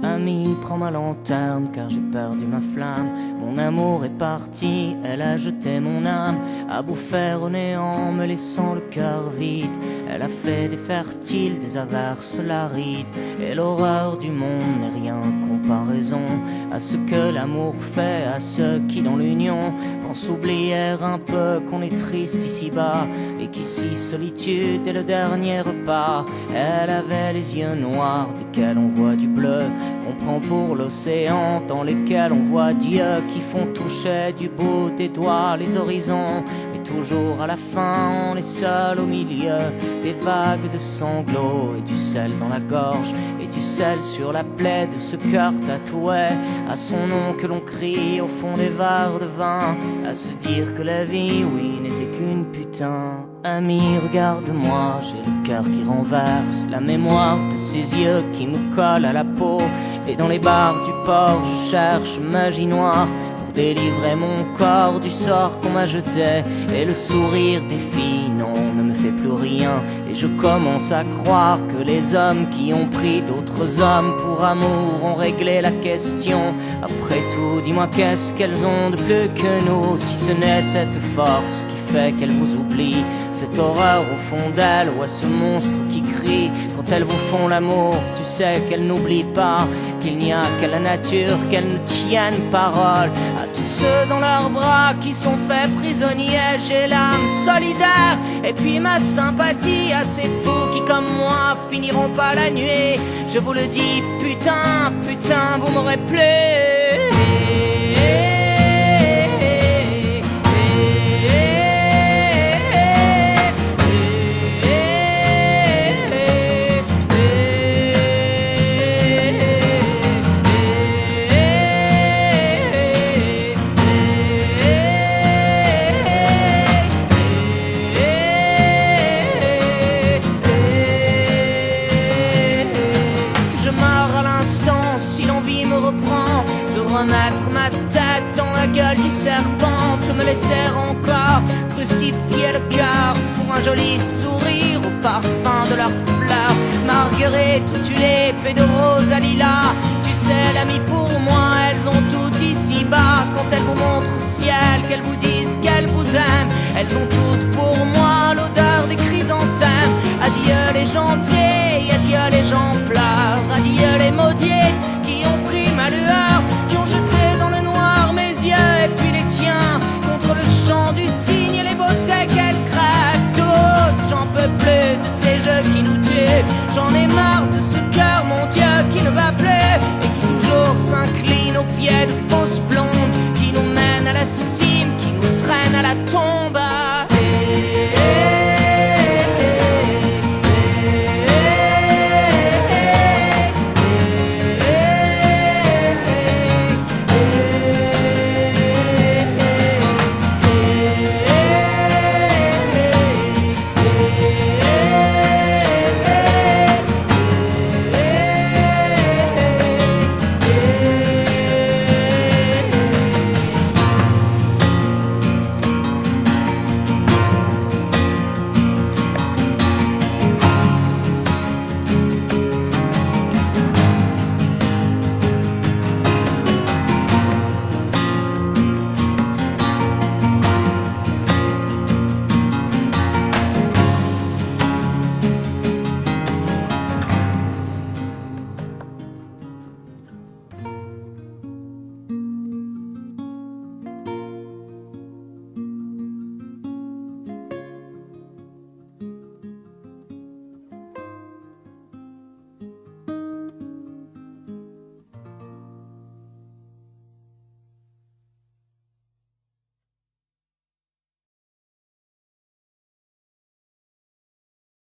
Ami, prends ma lanterne car j'ai perdu ma flamme. Mon amour est parti, elle a jeté mon âme à bout faire au néant, me laissant le cœur vide. Elle a fait des fertiles, des averses larides, et l'horreur du monde n'est rien comparaison à ce que l'amour fait à ceux qui dans l'union pensent oublier un peu qu'on est triste ici-bas et qu'ici solitude est le dernier repas. Elle avait les yeux noirs desquels on voit du bleu, qu'on prend pour l'océan, dans lesquels on voit Dieu, qui font toucher du bout des doigts les horizons. Mais toujours à la fin on est seul au milieu des vagues de sanglots et du sel dans la gorge et du sel sur la plaie de ce cœur tatoué à son nom que l'on crie au fond des verres de vin, à se dire que la vie, oui, n'était qu'une putain. Ami, regarde-moi, j'ai le cœur qui renverse, la mémoire de ses yeux qui me collent à la peau, et dans les bars du port je cherche magie noire pour délivrer mon corps du sort qu'on m'a jeté. Et le sourire des filles, non, ne me fait plus rien, et je commence à croire que les hommes qui ont pris d'autres hommes pour amour ont réglé la question. Après tout, dis-moi qu'est-ce qu'elles ont de plus que nous, si ce n'est cette force qui fait qu'elles vous oublient, cette horreur au fond d'elles, ou à ce monstre qui crie quand elles vous font l'amour. Tu sais qu'elles n'oublient pas qu'il n'y a qu'à la nature qu'elles ne tiennent parole. À tous ceux dans leurs bras qui sont faits prisonniers, j'ai l'âme solidaire et puis ma sympathie à ces fous qui comme moi finiront pas la nuit. Je vous le dis, putain, putain, vous m'aurez plu. De remettre ma tête dans la gueule du serpent, de me laisser encore crucifier le cœur pour un joli sourire au parfum de leurs fleurs. Marguerite ou tulipe et de rose à lilas, tu sais l'ami, pour moi elles ont tout ici-bas. Quand elles vous montrent au ciel, qu'elles vous disent qu'elles vous aiment, elles ont toutes pour moi l'odeur des chrysanthèmes. Adieu les gentils, adieu les gens pleurs, adieu les maudits qui ont pris ma lueur, qui ont jeté dans le noir mes yeux et puis les tiens contre le champ du cygne et les beautés qu'elles crèvent toutes. J'en peux plus de ces jeux qui nous tuent, j'en ai marre de ce cœur, mon Dieu, qui ne va plus et qui toujours s'incline aux pieds de fausses blondes qui nous mènent à la cime, qui nous traînent à la tombe.